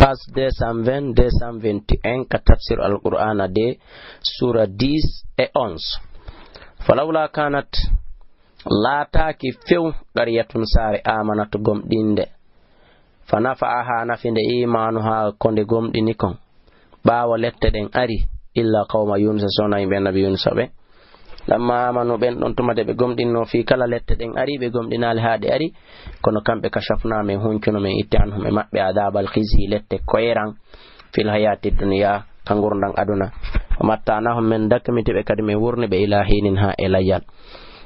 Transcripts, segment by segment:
page 220 221 ka tafsir al-Qur'ana de sura 10 et 11. falawla kanat laataaki few qaryatun saare amanatu gomɗinde fanafa'aha nafinde imanu ha konde gomɗini kon ɓaawo lette ɗen ari illa qawma yunusa sona yimɓe nabi yunusa ɓe lamma amanu ɓen ɗon tumade ɓe gomɗinno fi kala lette ɗen ari ɓe gomɗinali ha ɗe ari kono kamɓe kashafna men huncuno men itti anhum e maɓɓe adabal khizi lette koyran fil hayati dunya ka gurdan aduna mattanahum men dakmitiɓe kadi min wurni ɓe ila hinin ha e layyal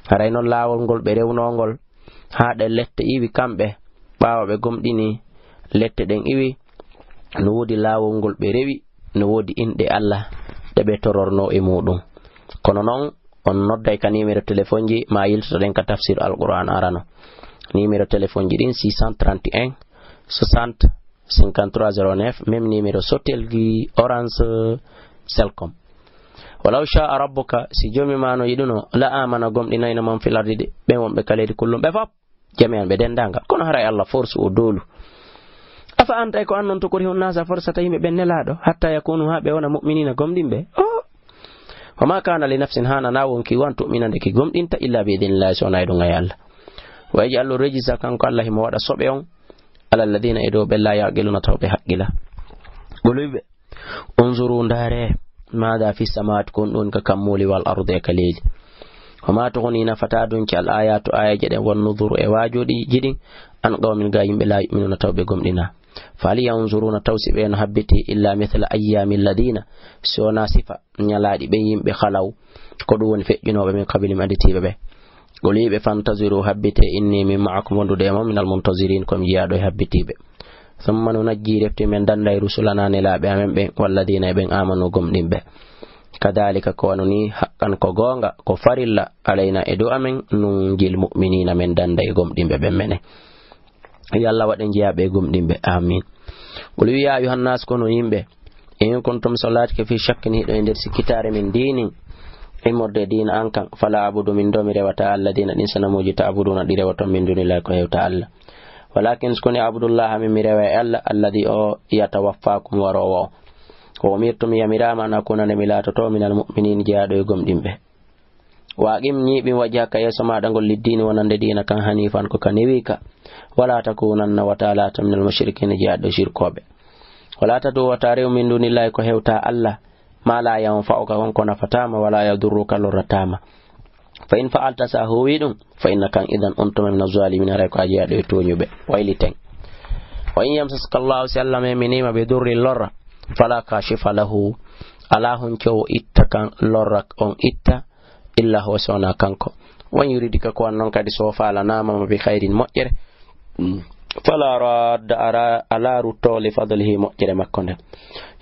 haray noon laawol ngol ɓe rewnogol ha ɗe lette iwi kamɓe ɓaawa ɓe gomɗini lette ɗen iwi no woodi laawol ngol ɓe rewi no woodi inɗe Allah ɗe ɓe tororno e muɗum. kono noon on nodday ka numéro téléphone ji ma yiltoɗen ka tafsir al-Qur'an arano numéro téléphone ji ɗin 631 60 5309 même numéro sotel gi Orange Selcom. walaw sha'a rabbuka si jomi mano yiɗuno la amana gomɗinayno mon fil ardi ɓe wonɓe kaledi kullum ɓe fop jami'an ɓe dendagal kono haray Allah force o dolu afa anta ko annon to kori hunnasa forsata yimɓe ɓen nelaɗo hatta yakunu ha ɓe wona mu'minina gomɗinɓe wama kana li nafsin hana na wonki wan tu'minande ki gomɗinta illa bi idhnillahi so nay ɗum ay Allah wa yaj'alu rijsa kanko Allah himo waɗa soɓe on ala alladhina edo ɓe la yaqiluna taw ɓe haqqila ɓoluyɓe unzuru ndare mada fi samawati kon ɗon ka kammuli wal ardi e kaleji wama tughni nafata dunki al ayatu ayaje ɗen wan nuduru e wajoɗi jiɗin an qawmin ga yimɓe la yu'minuna taw ɓe gomɗina fali yanzuruna tawsi ɓe no habbiti illa mithla ayyami alladina sona sifa nyalaɗi ɓe yimɓe khalaw ko ɗum woni feƴƴinoɓe min kabilim aditiɓe ɓe goliɓe fantaziru habbite inni min ma'akum wondude e minal muntazirin komi jiyaɗo e habbitiɓe thumma nunajji refti men danday rusulana nelaɓe amen ɓen walladina e ɓen amanu gomɗinɓe kadhalika ko wano ni haqqan ko gonga ko farilla alayna e dow amen nunjil mu'minina men danday e gomɗinɓe ɓen mene yalla waɗen jeyaɓe gomɗinɓe amin qul ya ayuhan nas kono yimɓe in kuntum salatike fi shakkin hiɗo e nder sikkitare min dinin immorde dina an kan fala abudu min do mi rewata Allah dina ɗin sanamuji ta abuduna ɗi rewaton min dunillahi ko hewta Allah walakin skoni abdullah min mi rewa e Allah alladi o yatawaffakum warowo ko umirtum yamirama an akuna ne mi latoto minal mu'minin jeyaɗo e gomɗinɓe waqim ñiɓin wajhaka yeso maɗa ngol liddini wonande dina kan hanifan ko kanewi ka wala takunanna wa ta'ala minal mushrikin jeyaɗo shirkoɓe wala tadu wa tariu min dunillahi ko hewta Allah ma la yanfa'uka wonko nafatama wala yadurruka lorratama fa in fa'alta sa huwi ɗum fa innaka idan untuma min az-zalimin aray ko jeyaɗo e toñuɓe wayliten wa in yamsaska Allahu si Allah minima bi durri lorra fala kashifa lahu ala hunco itta kan lorra on itta illa huwa sona kanko won yuridika ko non kadi so fala nama bi khairin moƴƴere fala radda ala rutto li fadlihi moƴƴere makko nde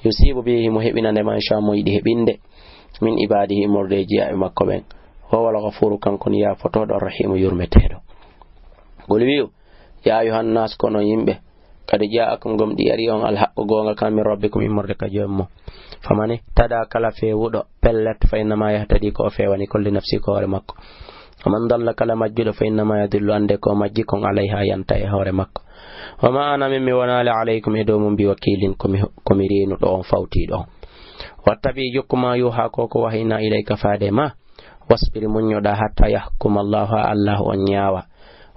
yusibu bihi mo heɓinande man sha mo yiɗi heɓinde min ibadihi mordeji e makko ɓen wawal ghafuru kanko ni ya fotoɗo rahimu yurmeteɗo gol wi'u ya ayuhan nas kono yimɓe kadi ja'akum gomɗi ari on alhaqqu gonga kam min rabbikum immorde ka jommo famani tada kala fewuɗo pellet fa innama yahtadi ko fewani kolli nafsi ko hoore makko ومن ضل كلا مجد فإنما يدل عندك ومجيكم عليها ينتهي هور مكة وما أنا ممن ونال عليكم إدوم بوكيل كمرين دون فوتي دون واتبي جكما يوحاكوك وحينا إليك فادما واصبر من يدى حتى يحكم الله ونياوى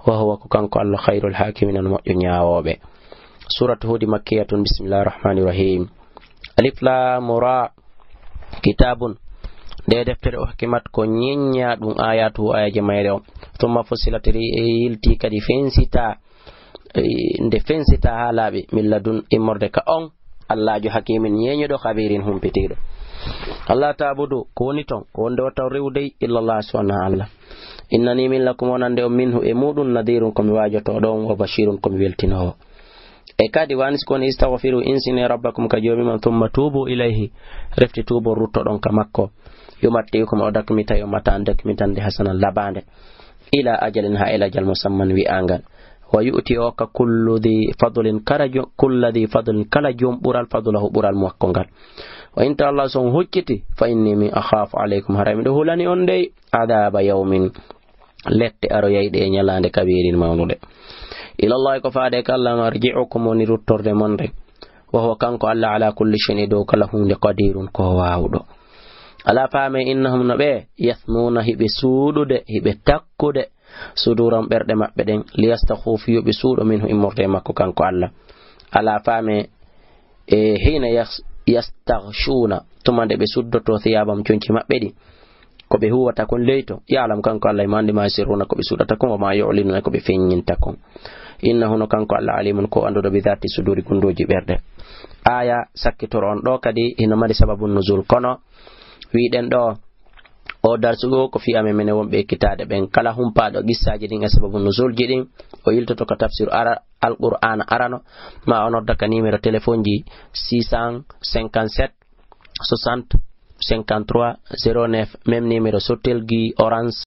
وهو كنك الله خير الحاكمين المؤمنين سورة هود مكية بسم الله الرحمن الرحيم ألف لام را كتاب de deftere o hakimat ko nyenya dum ayatu ayaje mayre o thumma fusilatiri yilti kadi fensita nde fensita halabe milladun immorde ka on Allah jo hakimin nyenyo do khabirin humpitido Allah ta'budu ko woni ton ko wonde wata rewde illa Allah subhanahu Allah innani min lakum wonande o minhu e mudun nadirun komi wajoto don wa bashirun komi weltinowo e kadi wanis kon istaghfiru insini rabbakum ka jomi man thumma tubu ilayhi refti tubu rutto don ka makko yumattiukum o dakmita yo mata dakmitande hasanan labande ila ajalin ha ila jal musamman wi angal wa yu'ti o ka kullu dhi fadlin kala jom bural fadlahu bural muwakkongal wa inta Allah son hukkiti fa inni min akhafu alaykum harami do hulani on dey adaba yawmin lette aro yayde e nyalande kabirin mawnude ila Allah ko faade kala marji'ukum woni ruttorde monde وهو كانكو الله على كل شيء دو كلا هون قدير كو واودو ala faame innahum no ɓe yasmuna hiɓe suuɗude hiɓe takkude suduram ɓerɗe maɓɓe ɗen liyastakhfu yoɓe suuɗo min immorde makko kanko Allah ala faame hina yastaghshuna tumande ɓe suddoto thiyabam conci maɓɓe ɗi ko ɓe huwata kon leyto ya'lam kanko Allah mande ma sirruna ko ɓe suɗata kon wa ma yu'linuna ko ɓe feññinta kon innahu no kanko Allah alimun ko anduɗo bi dhati suduri gundoji ɓerɗe aya sakkitoro on ɗo kadi hino mari sababu nuzul kono wiiden ɗo o darsugo ko fi amen mene wonɓe ekkitade ɓen kala humpaɗo qissaji ɗin e sababu nuzulji ɗin o yiltoto ko tafsir alqur'ana arano ma o nodda ka numéro téléphone ji 657 60 53 09 même numéro sottelgi orange